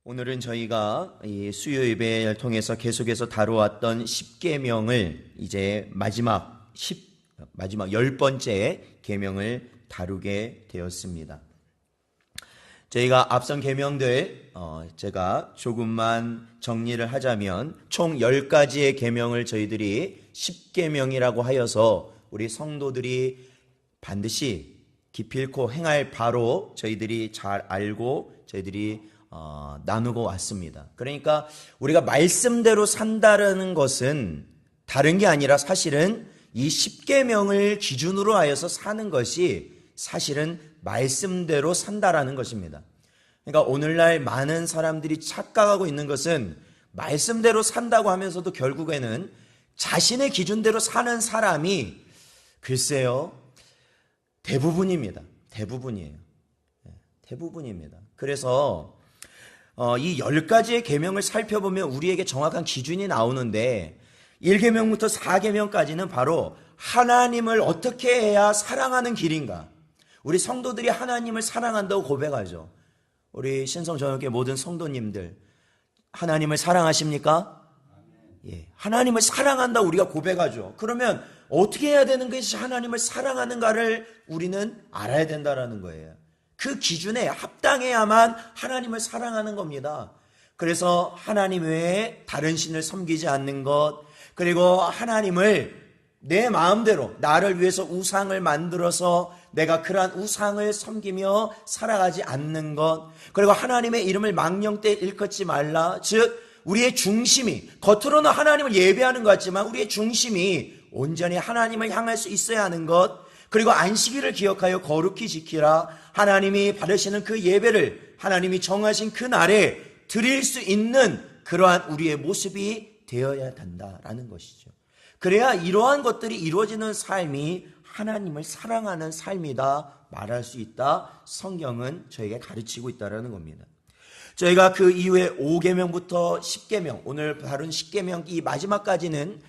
오늘은 저희가 이 수요 예배를 통해서 계속해서 다루었던 십계명을 이제 마지막 10번째 계명을 다루게 되었습니다. 저희가 앞선 계명들 제가 조금만 정리를 하자면 총 10가지의 계명을 저희들이 십계명이라고 하여서 우리 성도들이 반드시 기필코 행할 바로 저희들이 잘 알고 저희들이 나누고 왔습니다. 그러니까 우리가 말씀대로 산다라는 것은 다른 게 아니라 사실은 이 십계명을 기준으로 하여서 사는 것이 사실은 말씀대로 산다라는 것입니다. 그러니까 오늘날 많은 사람들이 착각하고 있는 것은 말씀대로 산다고 하면서도 결국에는 자신의 기준대로 사는 사람이 글쎄요 대부분입니다. 대부분이에요. 대부분입니다. 그래서 이 10가지의 계명을 살펴보면 우리에게 정확한 기준이 나오는데 1계명부터 4계명까지는 바로 하나님을 어떻게 해야 사랑하는 길인가. 우리 성도들이 하나님을 사랑한다고 고백하죠. 우리 신성전역의 모든 성도님들 하나님을 사랑하십니까? 예, 하나님을 사랑한다고 우리가 고백하죠. 그러면 어떻게 해야 되는 것이 하나님을 사랑하는가를 우리는 알아야 된다는 거예요. 그 기준에 합당해야만 하나님을 사랑하는 겁니다. 그래서 하나님 외에 다른 신을 섬기지 않는 것, 그리고 하나님을 내 마음대로 나를 위해서 우상을 만들어서 내가 그러한 우상을 섬기며 살아가지 않는 것, 그리고 하나님의 이름을 망령되이 일컫지 말라. 즉 우리의 중심이 겉으로는 하나님을 예배하는 것 같지만 우리의 중심이 온전히 하나님을 향할 수 있어야 하는 것, 그리고 안식일을 기억하여 거룩히 지키라. 하나님이 받으시는 그 예배를 하나님이 정하신 그 날에 드릴 수 있는 그러한 우리의 모습이 되어야 된다라는 것이죠. 그래야 이러한 것들이 이루어지는 삶이 하나님을 사랑하는 삶이다 말할 수 있다. 성경은 저에게 가르치고 있다는 겁니다. 저희가 그 이후에 5계명부터 10계명, 오늘 다룬 10계명 이 마지막까지는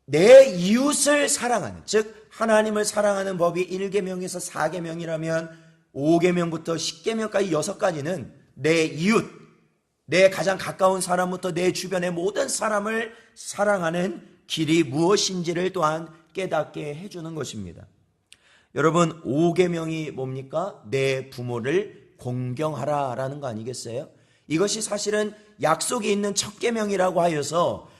내 이웃을 사랑하는, 즉 하나님을 사랑하는 법이 1계명에서 4계명이라면 5계명부터 10계명까지 6가지는 내 이웃, 내 가장 가까운 사람부터 내 주변의 모든 사람을 사랑하는 길이 무엇인지를 또한 깨닫게 해주는 것입니다. 여러분 5계명이 뭡니까? 내 부모를 공경하라 라는 거 아니겠어요? 이것이 사실은 약속이 있는 첫 계명이라고 하여서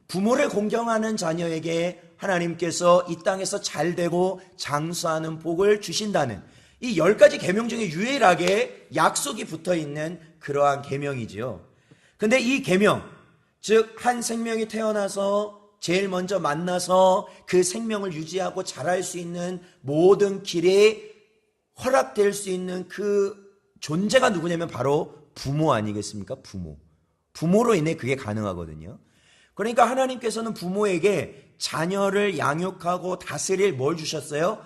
부모를 공경하는 자녀에게 하나님께서 이 땅에서 잘되고 장수하는 복을 주신다는 이 10가지 계명 중에 유일하게 약속이 붙어있는 그러한 계명이지요. 근데 이 계명, 즉 한 생명이 태어나서 제일 먼저 만나서 그 생명을 유지하고 자랄 수 있는 모든 길에 허락될 수 있는 그 존재가 누구냐면 바로 부모 아니겠습니까? 부모로 인해 그게 가능하거든요. 그러니까 하나님께서는 부모에게 자녀를 양육하고 다스릴 뭘 주셨어요?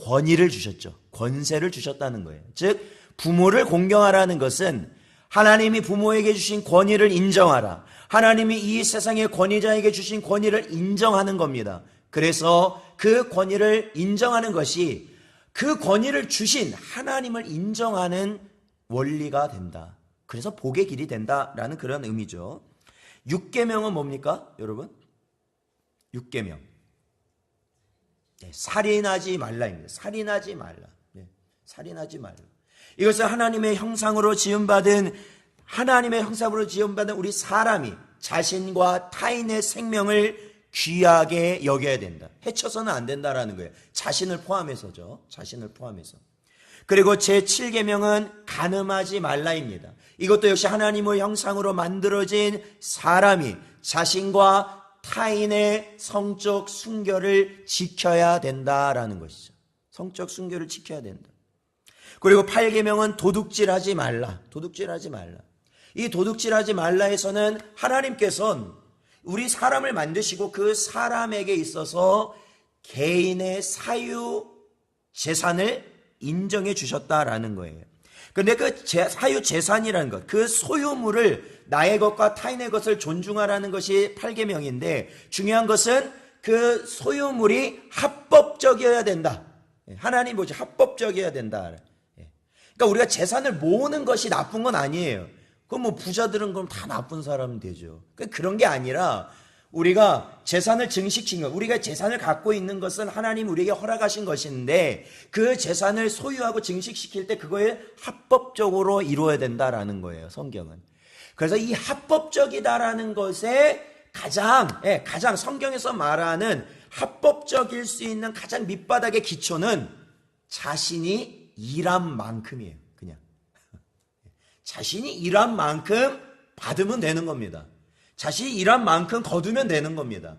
권위를 주셨죠. 권세를 주셨다는 거예요. 즉 부모를 공경하라는 것은 하나님이 부모에게 주신 권위를 인정하라. 하나님이 이 세상의 권위자에게 주신 권위를 인정하는 겁니다. 그래서 그 권위를 인정하는 것이 그 권위를 주신 하나님을 인정하는 원리가 된다. 그래서 복의 길이 된다라는 그런 의미죠. 6계명은 뭡니까? 여러분 6계명 살인하지 말라입니다. 살인하지 말라. 살인하지 말라. 이것은 하나님의 형상으로 지음받은 우리 사람이 자신과 타인의 생명을 귀하게 여겨야 된다. 해쳐서는 안 된다라는 거예요. 자신을 포함해서죠. 자신을 포함해서. 그리고 제7계명은 간음하지 말라입니다. 이것도 역시 하나님의 형상으로 만들어진 사람이 자신과 타인의 성적 순결을 지켜야 된다라는 것이죠. 성적 순결을 지켜야 된다. 그리고 8계명은 도둑질하지 말라. 도둑질하지 말라. 이 도둑질하지 말라에서는 하나님께서는 우리 사람을 만드시고 그 사람에게 있어서 개인의 사유 재산을 인정해 주셨다라는 거예요. 그런데 그 사유 재산이라는 것, 그 소유물을 나의 것과 타인의 것을 존중하라는 것이 8계명인데 중요한 것은 그 소유물이 합법적이어야 된다. 하나님 보지 합법적이어야 된다. 그러니까 우리가 재산을 모으는 것이 나쁜 건 아니에요. 그럼 뭐 부자들은 그럼 다 나쁜 사람 되죠. 그런 게 아니라 우리가 재산을 증식시킨 것, 우리가 재산을 갖고 있는 것은 하나님 우리에게 허락하신 것인데 그 재산을 소유하고 증식시킬 때 그거에 합법적으로 이루어야 된다라는 거예요, 성경은. 그래서 이 합법적이다라는 것에 가장 성경에서 말하는 합법적일 수 있는 가장 밑바닥의 기초는 자신이 일한 만큼이에요. 그냥 자신이 일한 만큼 받으면 되는 겁니다. 자신이 일한 만큼 거두면 되는 겁니다.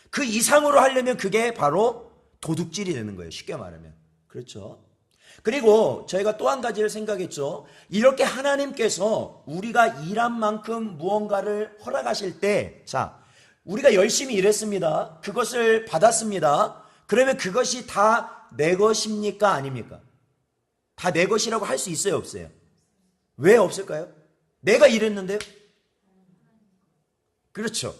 그 이상으로 하려면 그게 바로 도둑질이 되는 거예요. 쉽게 말하면. 그렇죠? 그리고 저희가 또 한 가지를 생각했죠. 이렇게 하나님께서 우리가 일한 만큼 무언가를 허락하실 때, 자, 우리가 열심히 일했습니다. 그것을 받았습니다. 그러면 그것이 다 내 것입니까? 아닙니까? 다 내 것이라고 할 수 있어요? 없어요? 왜 없을까요? 내가 일했는데요? 그렇죠.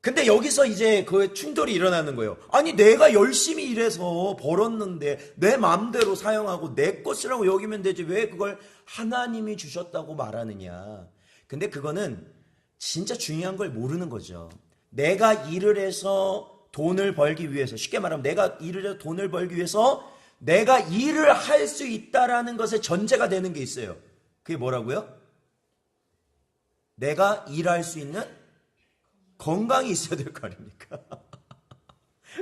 근데 여기서 이제 그 충돌이 일어나는 거예요. 아니 내가 열심히 일해서 벌었는데 내 마음대로 사용하고 내 것이라고 여기면 되지 왜 그걸 하나님이 주셨다고 말하느냐. 근데 그거는 진짜 중요한 걸 모르는 거죠. 내가 일을 해서 돈을 벌기 위해서, 쉽게 말하면 내가 일을 해서 돈을 벌기 위해서 내가 일을 할 수 있다라는 것의 전제가 되는 게 있어요. 그게 뭐라고요? 내가 일할 수 있는 건강이 있어야 될 거 아닙니까?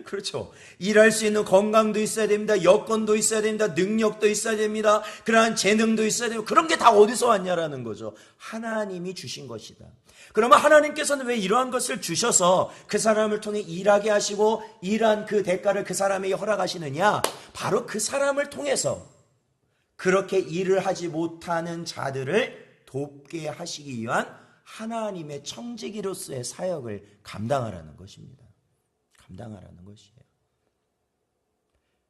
그렇죠. 일할 수 있는 건강도 있어야 됩니다. 여건도 있어야 됩니다. 능력도 있어야 됩니다. 그러한 재능도 있어야 되고 그런 게 다 어디서 왔냐라는 거죠. 하나님이 주신 것이다. 그러면 하나님께서는 왜 이러한 것을 주셔서 그 사람을 통해 일하게 하시고 일한 그 대가를 그 사람에게 허락하시느냐? 바로 그 사람을 통해서 그렇게 일을 하지 못하는 자들을 돕게 하시기 위한 하나님의 청지기로서의 사역을 감당하라는 것입니다. 감당하라는 것이에요.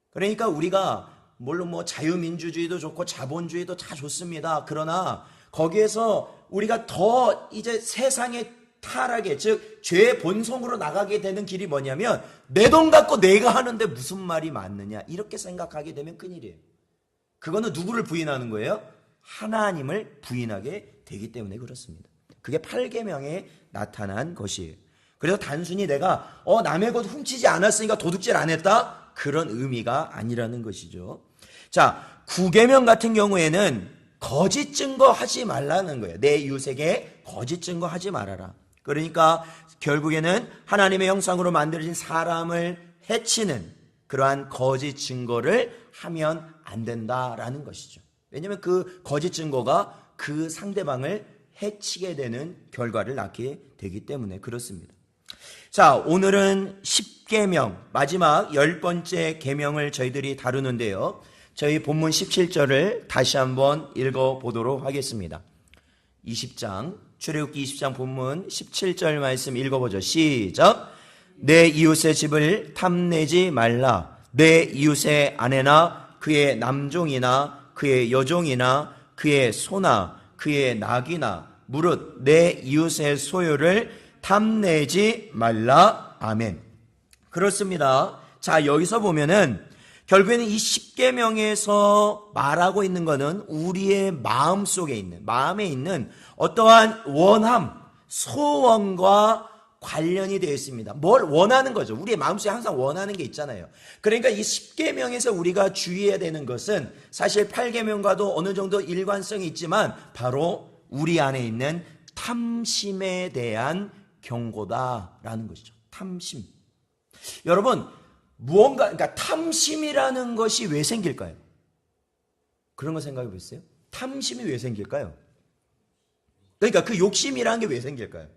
그러니까 우리가 물론 뭐 자유민주주의도 좋고 자본주의도 다 좋습니다. 그러나 거기에서 우리가 더 이제 세상의 타락에, 즉 죄의 본성으로 나가게 되는 길이 뭐냐면 내 돈 갖고 내가 하는데 무슨 말이 맞느냐 이렇게 생각하게 되면 큰일이에요. 그거는 누구를 부인하는 거예요? 하나님을 부인하게 되기 때문에 그렇습니다. 그게 8계명에 나타난 것이에요. 그래서 단순히 내가 남의 것 훔치지 않았으니까 도둑질 안 했다? 그런 의미가 아니라는 것이죠. 자, 9계명 같은 경우에는 거짓 증거하지 말라는 거예요. 내 이웃에게 거짓 증거하지 말아라. 그러니까 결국에는 하나님의 형상으로 만들어진 사람을 해치는 그러한 거짓 증거를 하면 안 된다라는 것이죠. 왜냐하면 그 거짓 증거가 그 상대방을 해치게 되는 결과를 낳게 되기 때문에 그렇습니다. 자, 오늘은 10계명, 마지막 10번째 계명을 저희들이 다루는데요. 저희 본문 17절을 다시 한번 읽어보도록 하겠습니다. 20장, 출애굽기 20장 본문 17절 말씀 읽어보죠. 시작! 내 이웃의 집을 탐내지 말라. 내 이웃의 아내나 그의 남종이나 그의 여종이나 그의 소나 그의 낙이나 무릇 내 이웃의 소유를 탐내지 말라. 아멘. 그렇습니다. 자, 여기서 보면은 결국에는 이 10계명에서 말하고 있는 것은 우리의 마음 속에 있는, 마음에 있는 어떠한 원함, 소원과 관련이 되어 있습니다. 뭘 원하는 거죠. 우리의 마음속에 항상 원하는 게 있잖아요. 그러니까 이 10계명에서 우리가 주의해야 되는 것은 사실 8계명과도 어느 정도 일관성이 있지만 바로 우리 안에 있는 탐심에 대한 경고다라는 것이죠. 탐심. 여러분, 그러니까 탐심이라는 것이 왜 생길까요? 그런 거 생각해 보세요. 탐심이 왜 생길까요? 그러니까 그 욕심이라는 게 왜 생길까요?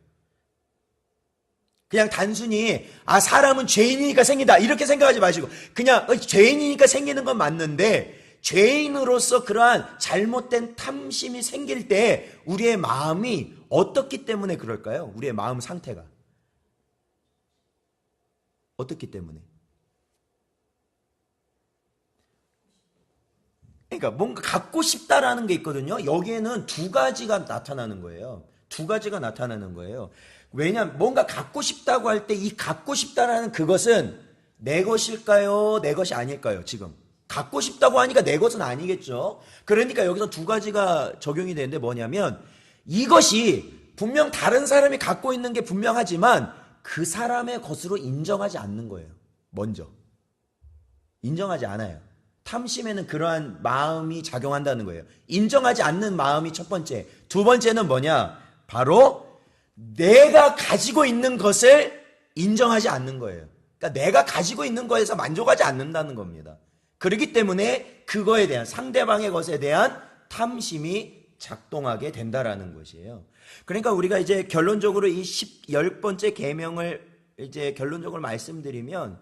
그냥 단순히 사람은 죄인이니까 생긴다 이렇게 생각하지 마시고 그냥 죄인이니까 생기는 건 맞는데 죄인으로서 그러한 잘못된 탐심이 생길 때 우리의 마음이 어떻기 때문에 그럴까요? 우리의 마음 상태가 어떻기 때문에? 그러니까 뭔가 갖고 싶다라는 게 있거든요. 여기에는 두 가지가 나타나는 거예요. 두 가지가 나타나는 거예요. 왜냐하면 뭔가 갖고 싶다고 할 때 이 갖고 싶다라는 그것은 내 것일까요? 내 것이 아닐까요? 지금 갖고 싶다고 하니까 내 것은 아니겠죠. 그러니까 여기서 두 가지가 적용이 되는데 뭐냐면 이것이 분명 다른 사람이 갖고 있는 게 분명하지만 그 사람의 것으로 인정하지 않는 거예요. 먼저 인정하지 않아요. 탐심에는 그러한 마음이 작용한다는 거예요. 인정하지 않는 마음이 첫 번째. 두 번째는 뭐냐? 바로 내가 가지고 있는 것을 인정하지 않는 거예요. 그러니까 내가 가지고 있는 거에서 만족하지 않는다는 겁니다. 그렇기 때문에 그거에 대한, 상대방의 것에 대한 탐심이 작동하게 된다라는 것이에요. 그러니까 우리가 이제 결론적으로 이 10번째 계명을 이제 결론적으로 말씀드리면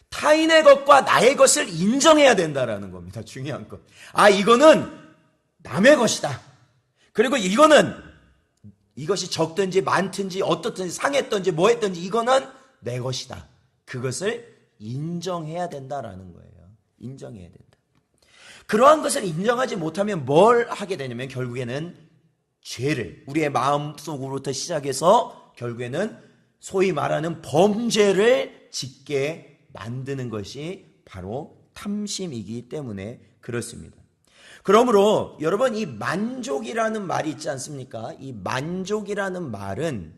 타인의 것과 나의 것을 인정해야 된다라는 겁니다. 중요한 것. 아, 이거는 남의 것이다. 그리고 이것이 적든지 많든지 어떻든지 상했든지 뭐 했든지 이거는 내 것이다. 그것을 인정해야 된다라는 거예요. 인정해야 된다. 그러한 것을 인정하지 못하면 뭘 하게 되냐면 결국에는 죄를, 우리의 마음속으로부터 시작해서 결국에는 소위 말하는 범죄를 짓게 만드는 것이 바로 탐심이기 때문에 그렇습니다. 그러므로 여러분, 이 만족이라는 말이 있지 않습니까? 이 만족이라는 말은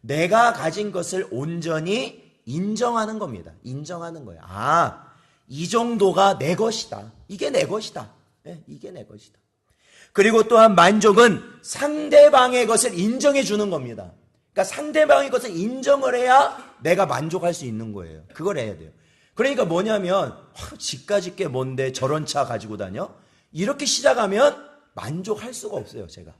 내가 가진 것을 온전히 인정하는 겁니다. 인정하는 거예요. 아, 이 정도가 내 것이다. 이게 내 것이다. 네, 이게 내 것이다. 그리고 또한 만족은 상대방의 것을 인정해 주는 겁니다. 그러니까 상대방의 것을 인정을 해야 내가 만족할 수 있는 거예요. 그걸 해야 돼요. 그러니까 뭐냐면 집까지 게 뭔데 저런 차 가지고 다녀? 이렇게 시작하면 만족할 수가 없어요, 제가.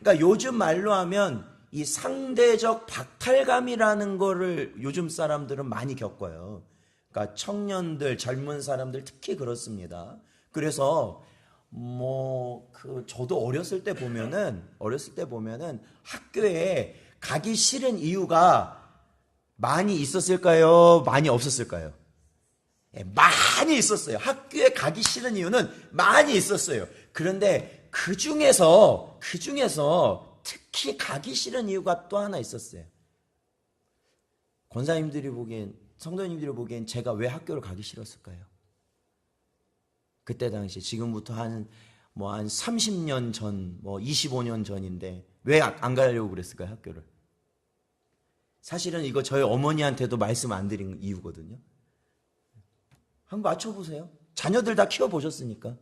그러니까 요즘 말로 하면 이 상대적 박탈감이라는 거를 요즘 사람들은 많이 겪어요. 그러니까 청년들, 젊은 사람들 특히 그렇습니다. 그래서 저도 어렸을 때 보면은 학교에 가기 싫은 이유가 많이 있었을까요? 많이 없었을까요? 많이 있었어요. 학교에 가기 싫은 이유는 많이 있었어요. 그런데 그 중에서 특히 가기 싫은 이유가 또 하나 있었어요. 권사님들이 보기엔, 성도님들이 보기엔 제가 왜 학교를 가기 싫었을까요? 그때 당시, 지금부터 한 30년 전, 25년 전인데 왜 안 가려고 그랬을까요, 학교를? 사실은 이거 저희 어머니한테도 말씀 안 드린 이유거든요. 한번 맞춰보세요. 자녀들 다 키워보셨으니까.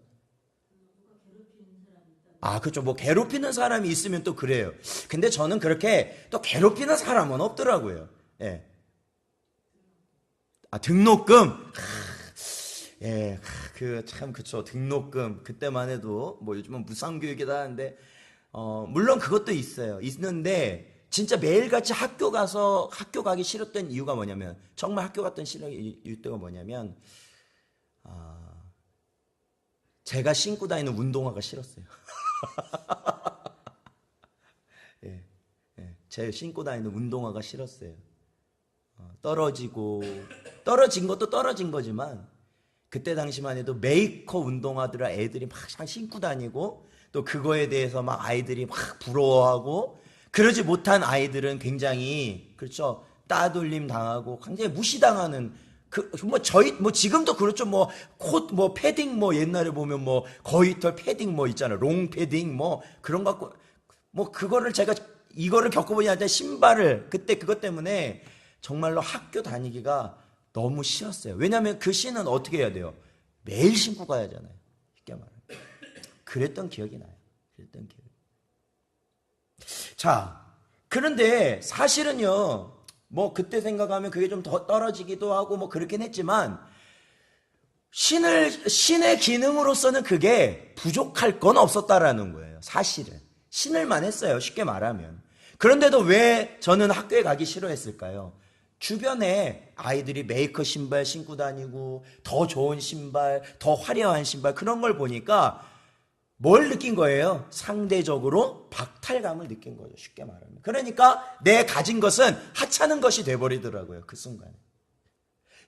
아, 그렇죠. 괴롭히는 사람이 있으면 또 그래요. 근데 저는 그렇게 또 괴롭히는 사람은 없더라고요. 예. 아, 등록금. 예, 그쵸. 등록금. 그때만 해도, 요즘은 무상교육이다 하는데, 물론 그것도 있어요. 있는데, 진짜 매일같이 학교 가기 싫었던 이유가 뭐냐면, 정말 학교 갔던 이유가 뭐냐면, 제가 신고 다니는 운동화가 싫었어요. 예, 제가 신고 다니는 운동화가 싫었어요. 떨어진 것도 떨어진 거지만, 그때 당시만 해도 메이커 운동화들을 애들이 막 신고 다니고, 또 그거에 대해서 막 아이들이 막 부러워하고, 그러지 못한 아이들은 굉장히, 그렇죠, 따돌림 당하고 굉장히 무시당하는, 지금도 그렇죠. 패딩, 옛날에 보면 거위털 패딩 있잖아요. 롱 패딩, 그런 거 갖고, 그거를 제가, 이거를 겪어보지 않았는데 신발을, 그때 그것 때문에 정말로 학교 다니기가 너무 싫었어요. 왜냐하면 그 신은 어떻게 해야 돼요? 매일 신고 가야 하잖아요. 쉽게 말하면. 그랬던 기억이 나요. 자, 그런데 사실은요, 그때 생각하면 그게 좀 더 떨어지기도 하고 그렇긴 했지만, 신의 기능으로서는 그게 부족할 건 없었다라는 거예요. 사실은. 신을만 했어요. 쉽게 말하면. 그런데도 왜 저는 학교에 가기 싫어했을까요? 주변에 아이들이 메이커 신발 신고 다니고, 더 좋은 신발, 더 화려한 신발, 그런 걸 보니까 뭘 느낀 거예요? 상대적으로 박탈감을 느낀 거죠. 쉽게 말하면. 그러니까 내 가진 것은 하찮은 것이 돼버리더라고요. 그 순간에.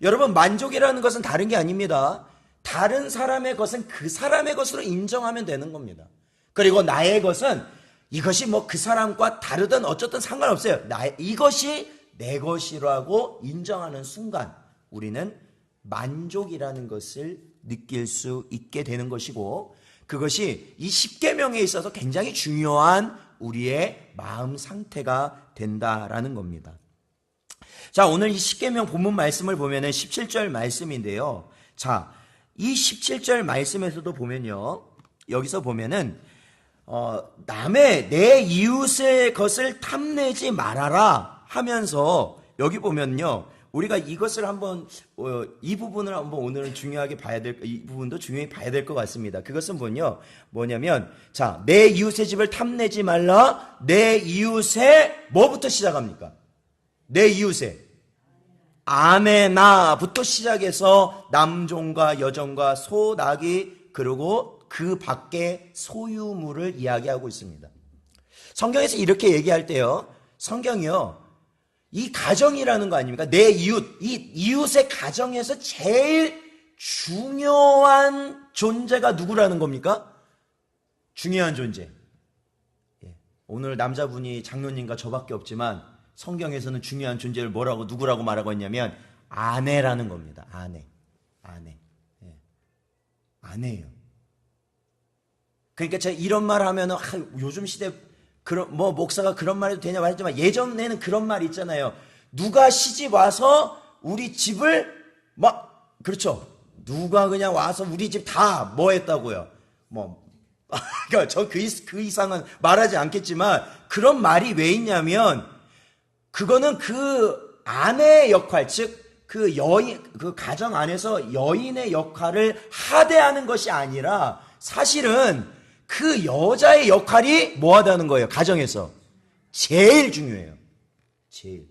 여러분, 만족이라는 것은 다른 게 아닙니다. 다른 사람의 것은 그 사람의 것으로 인정하면 되는 겁니다. 그리고 나의 것은 이것이 그 사람과 다르든 어쨌든 상관없어요. 이것이 내 것이라고 인정하는 순간 우리는 만족이라는 것을 느낄 수 있게 되는 것이고, 그것이 이 10계명에 있어서 굉장히 중요한 우리의 마음 상태가 된다라는 겁니다. 자, 오늘 이 십계명 본문 말씀을 보면은 17절 말씀인데요. 자, 이 17절 말씀에서도 보면요. 여기서 보면은 남의 내 이웃의 것을 탐내지 말아라 하면서 여기 보면요. 우리가 이것을 한번 이 부분을 한번 오늘은 중요하게 봐야 될, 이 부분도 중요히 봐야 될 것 같습니다. 그것은 뭐냐면 자, 내 이웃의 집을 탐내지 말라. 내 이웃의 뭐부터 시작합니까? 내 이웃의 아내나부터 시작해서 남종과 여종과 소, 나귀, 그리고 그 밖에 소유물을 이야기하고 있습니다. 성경에서 이렇게 얘기할 때요, 성경이요, 이 가정이라는 거 아닙니까? 내 이웃, 이 이웃의 가정에서 제일 중요한 존재가 누구라는 겁니까? 중요한 존재. 오늘 남자분이 장로님과 저밖에 없지만 성경에서는 중요한 존재를 누구라고 말하고 있냐면 아내라는 겁니다. 아내. 아내예요. 그러니까 제가 이런 말 하면 요즘 시대 목사가 그런 말 해도 되냐 말했지만 예전에는 그런 말 있잖아요. 누가 시집 와서 우리 집을 그렇죠. 누가 그냥 와서 우리 집 다 뭐 했다고요. 그러니까 저 그 이상은 말하지 않겠지만 그런 말이 왜 있냐면 그거는 그 아내의 역할, 즉 그 여인, 그 가정 안에서 여인의 역할을 하대하는 것이 아니라 사실은 그 여자의 역할이 뭐하다는 거예요? 가정에서 제일 중요해요. 제일.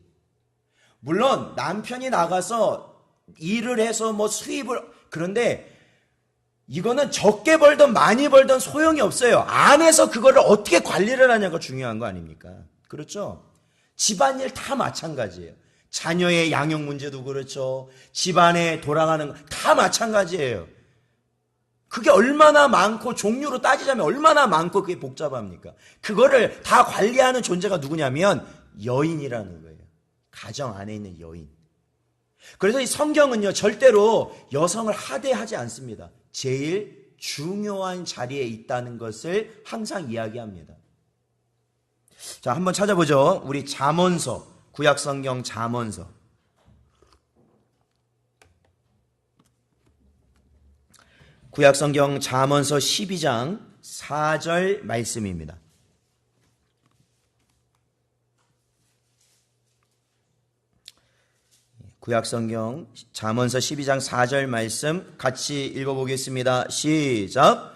물론 남편이 나가서 일을 해서 수입을, 그런데 이거는 적게 벌든 많이 벌든 소용이 없어요. 안에서 그거를 어떻게 관리를 하냐가 중요한 거 아닙니까? 그렇죠? 집안일 다 마찬가지예요. 자녀의 양육 문제도 그렇죠. 집안에 돌아가는 다 마찬가지예요. 그게 얼마나 많고 종류로 따지자면 얼마나 많고 그게 복잡합니까? 그거를 다 관리하는 존재가 누구냐면 여인이라는 거예요. 가정 안에 있는 여인. 그래서 이 성경은요, 절대로 여성을 하대하지 않습니다. 제일 중요한 자리에 있다는 것을 항상 이야기합니다. 자, 한번 찾아보죠. 우리 잠언서, 구약성경 잠언서. 구약성경 잠언서 12장 4절 말씀입니다. 구약성경 잠언서 12장 4절 말씀 같이 읽어보겠습니다. 시작.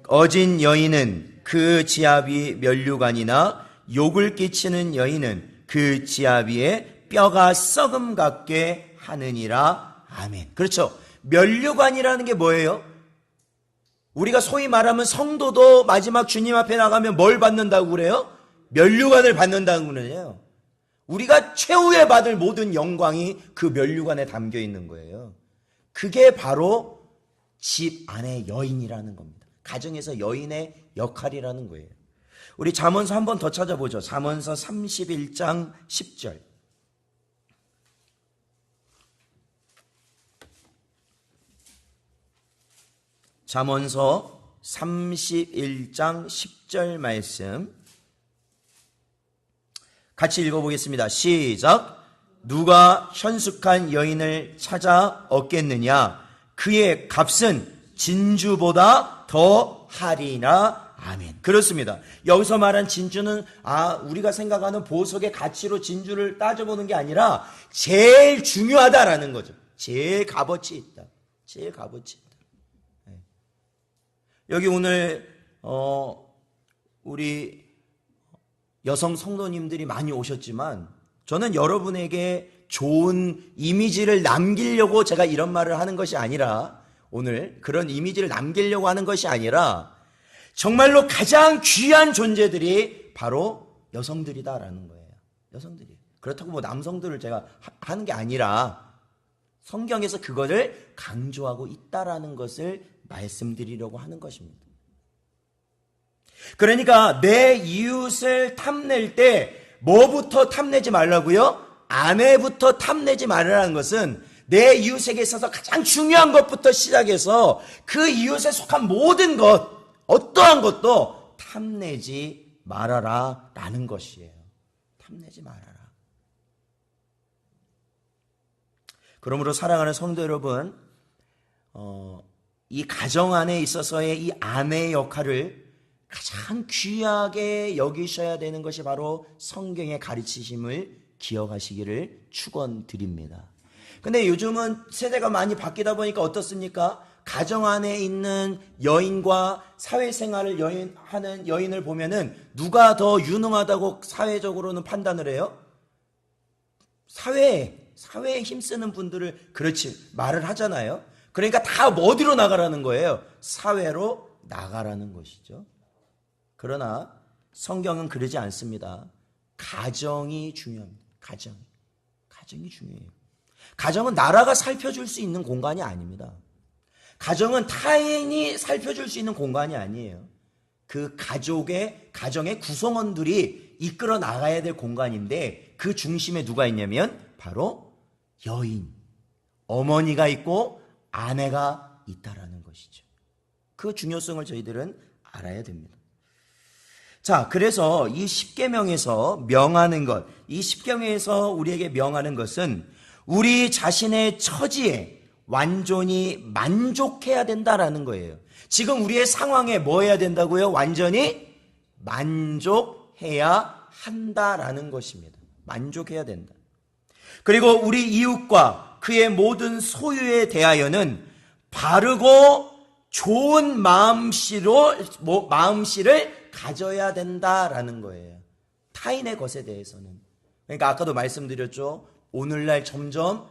어진 여인은 그 지아비 면류관이나 욕을 끼치는 여인은 그 지아비의 뼈가 썩음 같게 하느니라. 아멘. 그렇죠. 면류관이라는 게 뭐예요? 우리가 소위 말하면 성도도 마지막 주님 앞에 나가면 뭘 받는다고 그래요? 면류관을 받는다고 그래요. 우리가 최후에 받을 모든 영광이 그 면류관에 담겨 있는 거예요. 그게 바로 집 안의 여인이라는 겁니다. 가정에서 여인의 역할이라는 거예요. 우리 잠언서 한 번 더 찾아보죠. 잠언서 31장 10절. 잠언서 31장 10절 말씀 같이 읽어보겠습니다. 시작. 누가 현숙한 여인을 찾아 얻겠느냐? 그의 값은 진주보다 더 하리나. 아멘. 그렇습니다. 여기서 말한 진주는 우리가 생각하는 보석의 가치로 진주를 따져보는 게 아니라 제일 중요하다라는 거죠. 제일 값어치 있다. 제일 값어치 있다. 여기 오늘 우리 여성 성도님들이 많이 오셨지만 저는 여러분에게 좋은 이미지를 남기려고 제가 이런 말을 하는 것이 아니라, 오늘 그런 이미지를 남기려고 하는 것이 아니라 정말로 가장 귀한 존재들이 바로 여성들이다라는 거예요. 여성들이. 그렇다고 남성들을 제가 하는 게 아니라 성경에서 그것을 강조하고 있다라는 것을 말씀드리려고 하는 것입니다. 그러니까 내 이웃을 탐낼 때 뭐부터 탐내지 말라고요? 아내부터 탐내지 말라는 것은 내 이웃에게 있어서 가장 중요한 것부터 시작해서 그 이웃에 속한 모든 것, 어떠한 것도 탐내지 말아라 라는 것이에요. 탐내지 말아라. 그러므로 사랑하는 성도 여러분, 이 가정 안에 있어서의 이 아내의 역할을 가장 귀하게 여기셔야 되는 것이 바로 성경의 가르치심을 기억하시기를 축원드립니다. 근데 요즘은 세대가 많이 바뀌다 보니까 어떻습니까? 가정 안에 있는 여인과 사회생활을 하는 여인을 보면은 누가 더 유능하다고 사회적으로는 판단을 해요? 사회에 힘쓰는 분들을 그렇지 말을 하잖아요. 그러니까 다 어디로 나가라는 거예요? 사회로 나가라는 것이죠. 그러나 성경은 그러지 않습니다. 가정이 중요합니다. 가정이 중요해요. 가정은 나라가 살펴줄 수 있는 공간이 아닙니다. 가정은 타인이 살펴줄 수 있는 공간이 아니에요. 그 가정의 구성원들이 이끌어 나가야 될 공간인데 그 중심에 누가 있냐면 바로 여인, 어머니가 있고 아내가 있다라는 것이죠. 그 중요성을 저희들은 알아야 됩니다. 자, 그래서 이 십계명에서 명하는 것, 이 십계명에서 우리에게 명하는 것은 우리 자신의 처지에 완전히 만족해야 된다라는 거예요. 지금 우리의 상황에 뭐 해야 된다고요? 완전히 만족해야 한다라는 것입니다. 만족해야 된다. 그리고 우리 이웃과 그의 모든 소유에 대하여는 바르고 좋은 마음씨를 가져야 된다라는 거예요. 타인의 것에 대해서는. 그러니까 아까도 말씀드렸죠. 오늘날 점점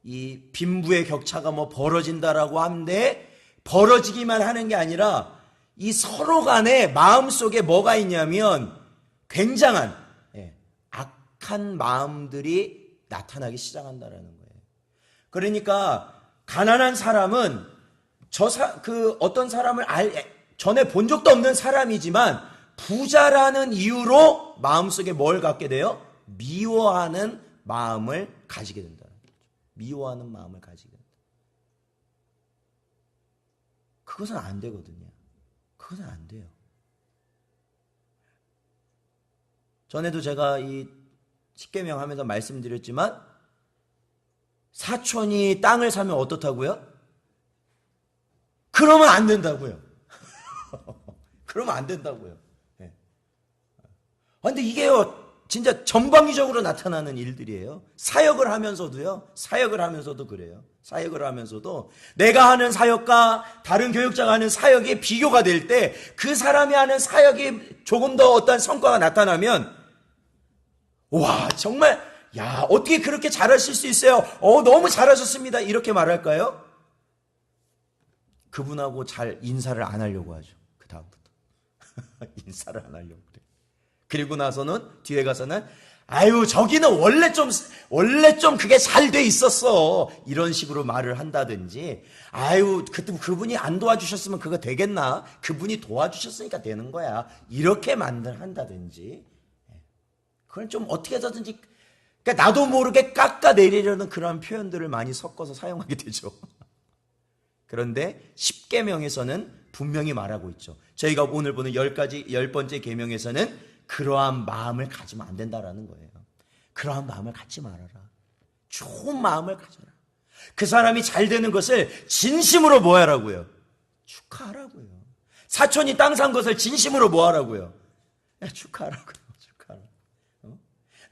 이 빈부의 격차가 벌어진다라고 하는데 벌어지기만 하는 게 아니라 이 서로 간에 마음속에 뭐가 있냐면 굉장한 악한 마음들이 나타나기 시작한다라는 거예요. 그러니까 가난한 사람은 어떤 사람을 전에 본 적도 없는 사람이지만 부자라는 이유로 마음속에 뭘 갖게 돼요? 미워하는 마음을 가지게 된다. 미워하는 마음을 가지게 된다. 그것은 안 되거든요. 그것은 안 돼요. 전에도 제가 이 십계명 하면서 말씀드렸지만 사촌이 땅을 사면 어떻다고요? 그러면 안 된다고요. 그러면 안 된다고요. 네. 근데 이게요, 진짜 전방위적으로 나타나는 일들이에요. 사역을 하면서도 그래요. 사역을 하면서도 내가 하는 사역과 다른 교육자가 하는 사역이 비교가 될 때 그 사람이 하는 사역이 조금 더 어떤 성과가 나타나면 와, 정말 야, 어떻게 그렇게 잘하실 수 있어요? 너무 잘하셨습니다. 이렇게 말할까요? 그분하고 잘 인사를 안 하려고 하죠. 그 다음부터 인사를 안 하려고 그래요. 그리고 나서는 뒤에 가서는 아유, 저기는 원래 좀 그게 잘 돼 있었어. 이런 식으로 말을 한다든지, 아유, 그분이 안 도와주셨으면 그거 되겠나? 그분이 도와주셨으니까 되는 거야. 이렇게 한다든지. 그건 좀 어떻게 해서든지, 그러니까 나도 모르게 깎아내리려는 그런 표현들을 많이 섞어서 사용하게 되죠. 그런데 십계명에서는 분명히 말하고 있죠. 저희가 오늘 보는 10번째 계명에서는 그러한 마음을 가지면 안 된다라는 거예요. 그러한 마음을 갖지 말아라. 좋은 마음을 가져라. 그 사람이 잘 되는 것을 진심으로 뭐 하라고요? 축하하라고요. 사촌이 땅 산 것을 진심으로 뭐 하라고요? 축하하라고요.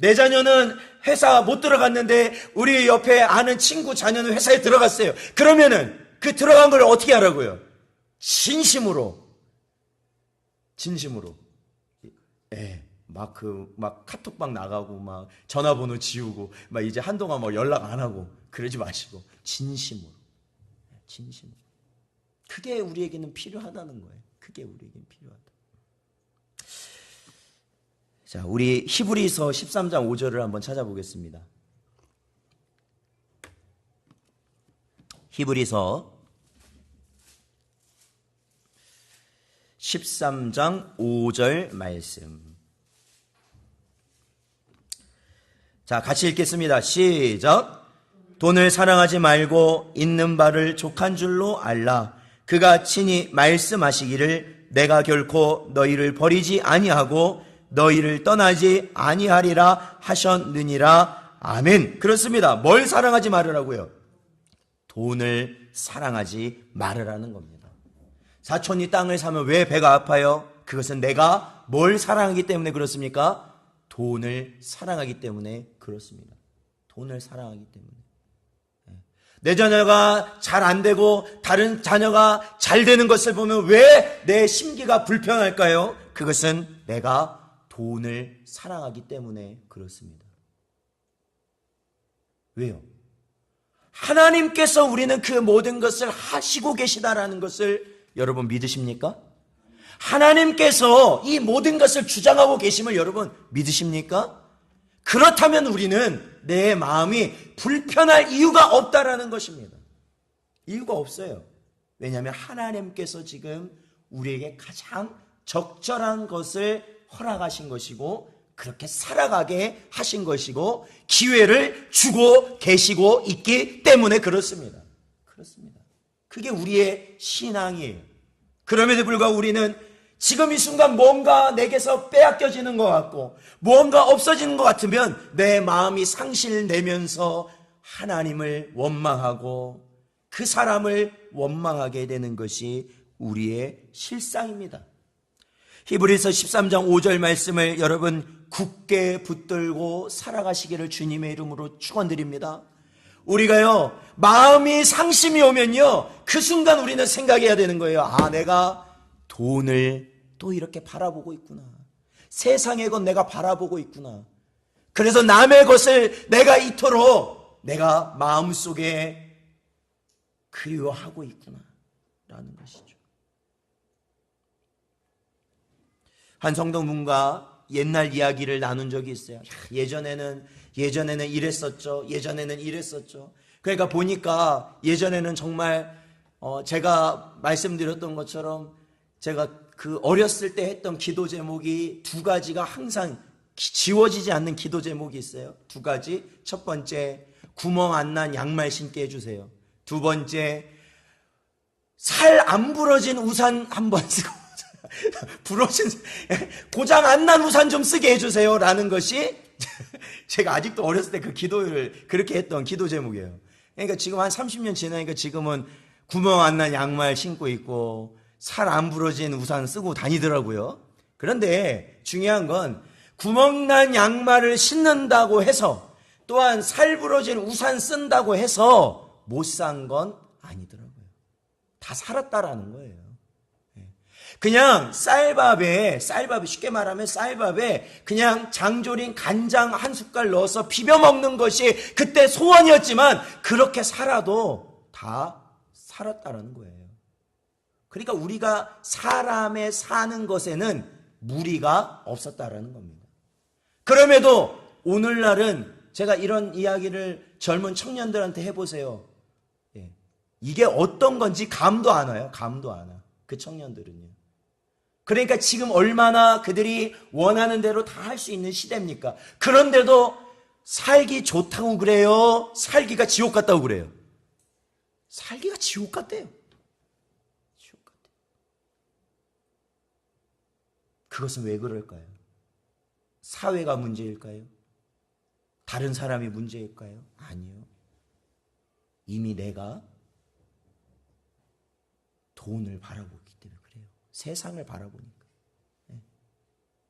내 자녀는 회사 못 들어갔는데 우리 옆에 아는 친구 자녀는 회사에 들어갔어요. 그러면은 그 들어간 걸 어떻게 하라고요? 진심으로. 막 카톡방 나가고, 막 전화번호 지우고, 막 이제 한동안 연락 안 하고, 그러지 마시고, 진심으로. 그게 우리에게는 필요하다는 거예요. 그게 우리에게는 필요하다. 자, 우리 히브리서 13장 5절을 한번 찾아보겠습니다. 히브리서 13장 5절 말씀. 자, 같이 읽겠습니다. 시작. 돈을 사랑하지 말고 있는 바를 족한 줄로 알라. 그가 친히 말씀하시기를 내가 결코 너희를 버리지 아니하고 너희를 떠나지 아니하리라 하셨느니라. 아멘. 그렇습니다. 뭘 사랑하지 말으라고요? 돈을 사랑하지 말으라는 겁니다. 사촌이 땅을 사면 왜 배가 아파요? 그것은 내가 뭘 사랑하기 때문에 그렇습니까? 돈을 사랑하기 때문에 그렇습니다. 돈을 사랑하기 때문에. 내 자녀가 잘 안 되고 다른 자녀가 잘 되는 것을 보면 왜 내 심기가 불편할까요? 그것은 내가 돈을 사랑하기 때문에 그렇습니다. 왜요? 하나님께서 우리는 그 모든 것을 하시고 계시다라는 것을 여러분 믿으십니까? 하나님께서 이 모든 것을 주장하고 계심을 여러분 믿으십니까? 그렇다면 우리는 내 마음이 불편할 이유가 없다라는 것입니다. 이유가 없어요. 왜냐하면 하나님께서 지금 우리에게 가장 적절한 것을 허락하신 것이고 그렇게 살아가게 하신 것이고 기회를 주고 계시고 있기 때문에 그렇습니다. 그렇습니다. 그게 우리의 신앙이에요. 그럼에도 불구하고 우리는 지금 이 순간 뭔가 내게서 빼앗겨지는 것 같고 뭔가 없어지는 것 같으면 내 마음이 상실되면서 하나님을 원망하고 그 사람을 원망하게 되는 것이 우리의 실상입니다. 히브리서 13장 5절 말씀을 여러분 굳게 붙들고 살아가시기를 주님의 이름으로 축원드립니다. 우리가요 마음이 상심이 오면요 그 순간 우리는 생각해야 되는 거예요. 아, 내가 돈을 또 이렇게 바라보고 있구나. 세상의 것 내가 바라보고 있구나. 그래서 남의 것을 내가 이토록 내가 마음속에 그리워하고 있구나 라는 것이죠. 한 성도분과 옛날 이야기를 나눈 적이 있어요. 예전에는 이랬었죠. 그러니까 보니까 예전에는 정말 제가 말씀드렸던 것처럼 제가 그 어렸을 때 했던 기도 제목이 두 가지가 항상 지워지지 않는 기도 제목이 있어요. 두 가지. 첫 번째, 구멍 안 난 양말 신게 해주세요. 두 번째, 살 안 부러진 우산 한번 쓰고 고장 안 난 우산 좀 쓰게 해주세요 라는 것이 제가 아직도 어렸을 때 그 기도를 그렇게 했던 기도 제목이에요. 그러니까 지금 한 30년 지나니까 지금은 구멍 안 난 양말 신고 있고 살 안 부러진 우산 쓰고 다니더라고요. 그런데 중요한 건 구멍 난 양말을 신는다고 해서 또한 살 부러진 우산 쓴다고 해서 못 산 건 아니더라고요. 다 살았다라는 거예요. 그냥 쌀밥에 쉽게 말하면 쌀밥에 그냥 장조림 간장 한 숟갈 넣어서 비벼 먹는 것이 그때 소원이었지만 그렇게 살아도 다 살았다라는 거예요. 그러니까 우리가 사람의 사는 것에는 무리가 없었다라는 겁니다. 그럼에도 오늘날은 제가 이런 이야기를 젊은 청년들한테 해보세요. 이게 어떤 건지 감도 안 와요. 감도 안 와. 그 청년들은요. 그러니까 지금 얼마나 그들이 원하는 대로 다 할 수 있는 시대입니까? 그런데도 살기 좋다고 그래요? 살기가 지옥 같다고 그래요? 살기가 지옥 같대요. 지옥 같대요. 그것은 왜 그럴까요? 사회가 문제일까요? 다른 사람이 문제일까요? 아니요. 이미 내가 돈을 바라보기 때문에 그래요. 세상을 바라보니까.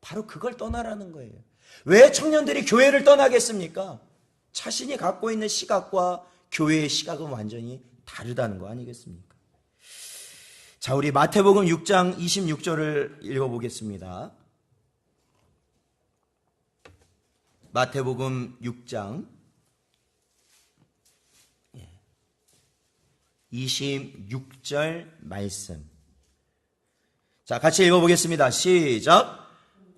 바로 그걸 떠나라는 거예요. 왜 청년들이 교회를 떠나겠습니까? 자신이 갖고 있는 시각과 교회의 시각은 완전히 다르다는 거 아니겠습니까? 자, 우리 마태복음 6장 26절을 읽어보겠습니다. 마태복음 6장 26절 말씀. 자, 같이 읽어보겠습니다. 시작.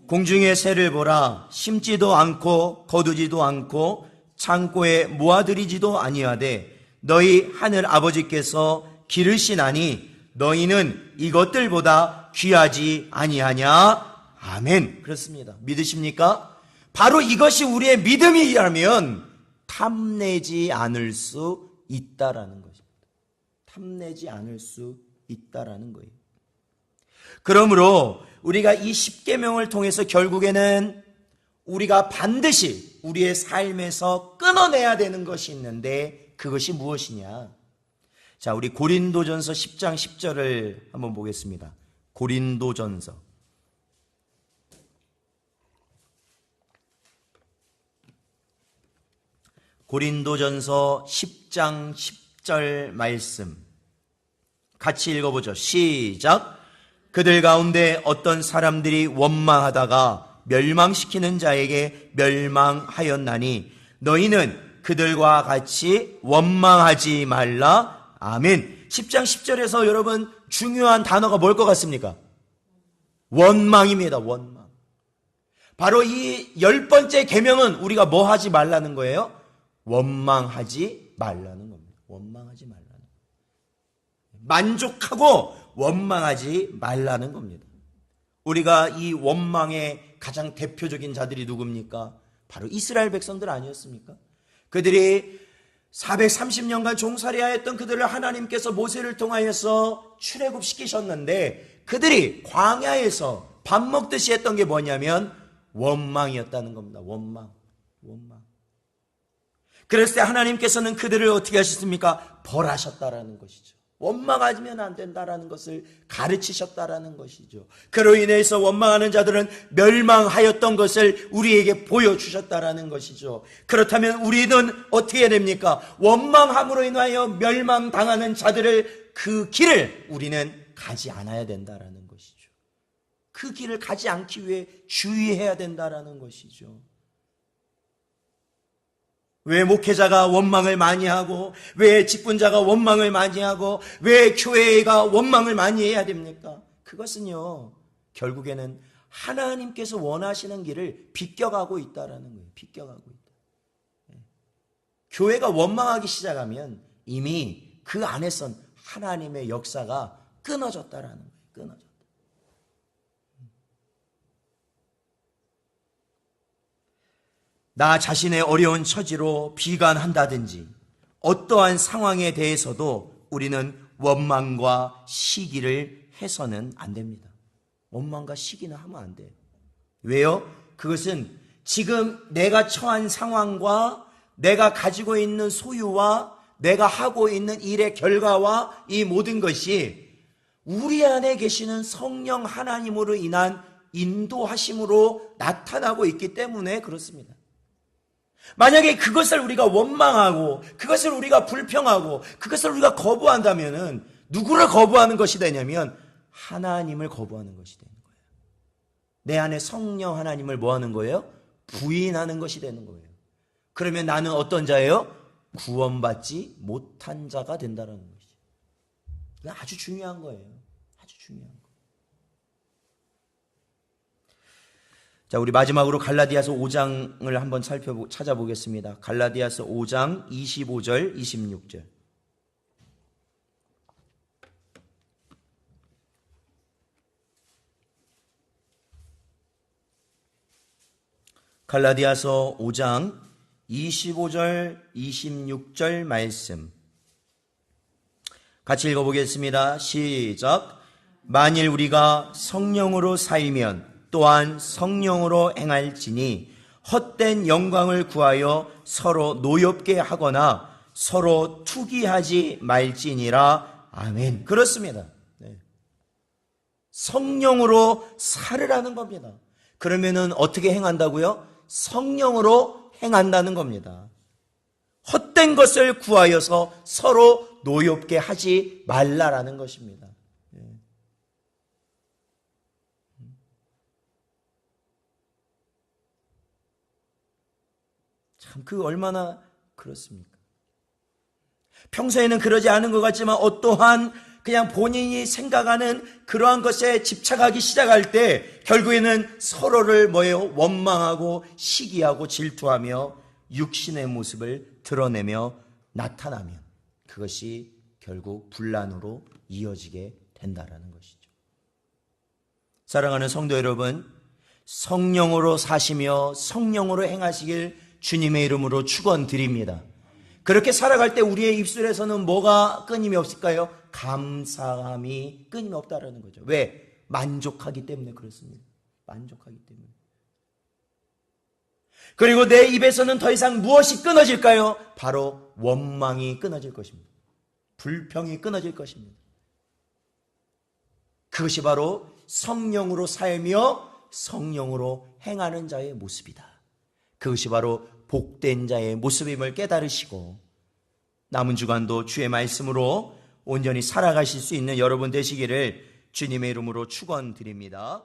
공중의 새를 보라. 심지도 않고 거두지도 않고 창고에 모아들이지도 아니하되 너희 하늘 아버지께서 기르시나니 너희는 이것들보다 귀하지 아니하냐? 아멘. 그렇습니다. 믿으십니까? 바로 이것이 우리의 믿음이라면 탐내지 않을 수 있다라는 것입니다. 탐내지 않을 수 있다라는 거예요. 그러므로 우리가 이 십계명을 통해서 결국에는 우리가 반드시 우리의 삶에서 끊어내야 되는 것이 있는데 그것이 무엇이냐? 자, 우리 고린도전서 10장 10절을 한번 보겠습니다. 고린도전서 10장 10절 말씀 같이 읽어보죠. 시작. 그들 가운데 어떤 사람들이 원망하다가 멸망시키는 자에게 멸망하였나니 너희는 그들과 같이 원망하지 말라. 아멘. 10장 10절에서 여러분 중요한 단어가 뭘 것 같습니까? 원망입니다. 원망. 바로 이 10번째 계명은 우리가 뭐 하지 말라는 거예요? 원망하지 말라는 겁니다. 원망하지 말라는 거예요. 만족하고 원망하지 말라는 겁니다. 우리가 이 원망의 가장 대표적인 자들이 누굽니까? 바로 이스라엘 백성들 아니었습니까? 그들이 430년간 종살이하였던 그들을 하나님께서 모세를 통하여서 출애굽시키셨는데 그들이 광야에서 밥 먹듯이 했던 게 뭐냐면 원망이었다는 겁니다. 원망. 그랬을 때 하나님께서는 그들을 어떻게 하셨습니까? 벌하셨다라는 것이죠. 원망하면 안 된다라는 것을 가르치셨다라는 것이죠. 그로 인해서 원망하는 자들은 멸망하였던 것을 우리에게 보여주셨다라는 것이죠. 그렇다면 우리는 어떻게 해야 됩니까? 원망함으로 인하여 멸망당하는 자들을 그 길을 우리는 가지 않아야 된다라는 것이죠. 그 길을 가지 않기 위해 주의해야 된다라는 것이죠. 왜 목회자가 원망을 많이 하고 왜 직분자가 원망을 많이 하고 왜 교회가 원망을 많이 해야 됩니까? 그것은요 결국에는 하나님께서 원하시는 길을 비껴가고 있다라는 거예요. 비껴가고 있다. 교회가 원망하기 시작하면 이미 그 안에선 하나님의 역사가 끊어졌다라는 거예요. 끊어졌다. 나 자신의 어려운 처지로 비관한다든지 어떠한 상황에 대해서도 우리는 원망과 시기를 해서는 안 됩니다. 원망과 시기는 하면 안 돼요. 왜요? 그것은 지금 내가 처한 상황과 내가 가지고 있는 소유와 내가 하고 있는 일의 결과와 이 모든 것이 우리 안에 계시는 성령 하나님으로 인한 인도하심으로 나타나고 있기 때문에 그렇습니다. 만약에 그것을 우리가 원망하고 그것을 우리가 불평하고 그것을 우리가 거부한다면은 누구를 거부하는 것이 되냐면 하나님을 거부하는 것이 되는 거예요. 내 안에 성령 하나님을 뭐 하는 거예요? 부인하는 것이 되는 거예요. 그러면 나는 어떤 자예요? 구원받지 못한 자가 된다는 것이죠. 이건 아주 중요한 거예요. 아주 중요한 거예요. 자, 우리 마지막으로 갈라디아서 5장을 한번 찾아보겠습니다. 갈라디아서 5장 25절, 26절. 갈라디아서 5장 25절, 26절 말씀. 같이 읽어보겠습니다. 시작. 만일 우리가 성령으로 살면 또한 성령으로 행할지니 헛된 영광을 구하여 서로 노엽게 하거나 서로 투기하지 말지니라. 아멘. 그렇습니다. 네. 성령으로 살으라는 겁니다. 그러면은 어떻게 행한다고요? 성령으로 행한다는 겁니다. 헛된 것을 구하여서 서로 노엽게 하지 말라라는 것입니다. 참, 그 얼마나 그렇습니까? 평소에는 그러지 않은 것 같지만 어떠한 그냥 본인이 생각하는 그러한 것에 집착하기 시작할 때 결국에는 서로를 뭐예요? 원망하고 시기하고 질투하며 육신의 모습을 드러내며 나타나면 그것이 결국 분란으로 이어지게 된다라는 것이죠. 사랑하는 성도 여러분, 성령으로 사시며 성령으로 행하시길 주님의 이름으로 축원드립니다. 그렇게 살아갈 때 우리의 입술에서는 뭐가 끊임이 없을까요? 감사함이 끊임이 없다라는 거죠. 왜? 만족하기 때문에 그렇습니다. 만족하기 때문에. 그리고 내 입에서는 더 이상 무엇이 끊어질까요? 바로 원망이 끊어질 것입니다. 불평이 끊어질 것입니다. 그것이 바로 성령으로 살며 성령으로 행하는 자의 모습이다. 그것이 바로 복된 자의 모습임을 깨달으시고 남은 주간도 주의 말씀으로 온전히 살아가실 수 있는 여러분 되시기를 주님의 이름으로 축원드립니다.